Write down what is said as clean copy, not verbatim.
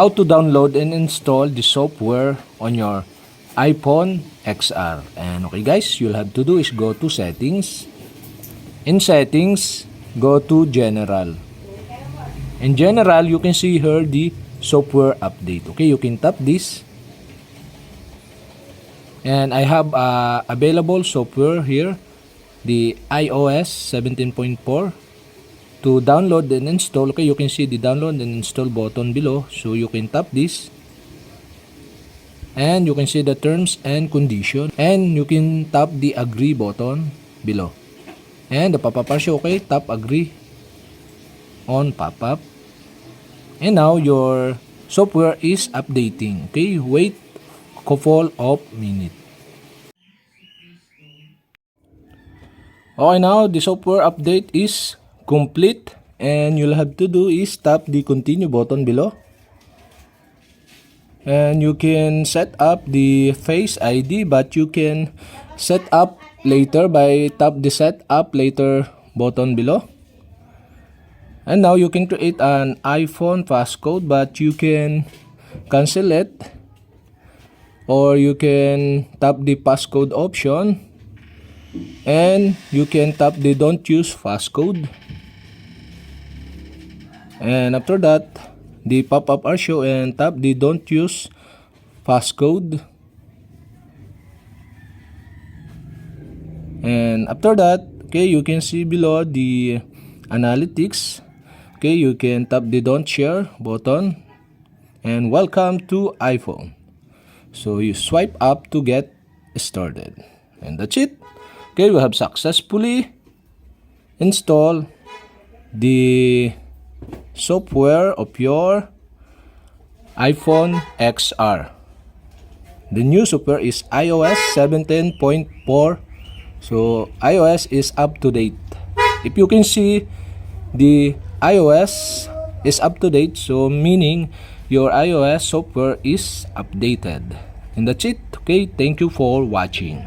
How to download and install the software on your iPhone XR. And okay guys, you'll have to do is go to settings. In settings, go to general. In general, you can see here the software update. Okay, you can tap this. And I have available software here, the iOS 17.4. To download and install, okay, you can see the download and install button below. So you can tap this. And you can see the terms and condition. And you can tap the agree button below. And the pop-up are show, okay, tap agree on pop-up. And now your software is updating. Okay, wait a couple of minutes. Okay, now the software update is complete, and you'll have to do is tap the continue button below. And you can set up the Face ID, but you can set up later by tap the set up later button below. And now you can create an iPhone passcode, but you can cancel it, or you can tap the passcode option, and you can tap the don't use passcode. And after that, the pop-up are show and tap the don't use passcode. And after that, okay, you can see below the analytics. Okay, you can tap the don't share button, and welcome to iPhone. So you swipe up to get started, and that's it. Okay, we have successfully installed the software of your iPhone XR. The new software is iOS 17.4. So iOS is up to date. If you can see, the iOS is up to date, so meaning your iOS software is updated. And that's it. Okay, thank you for watching.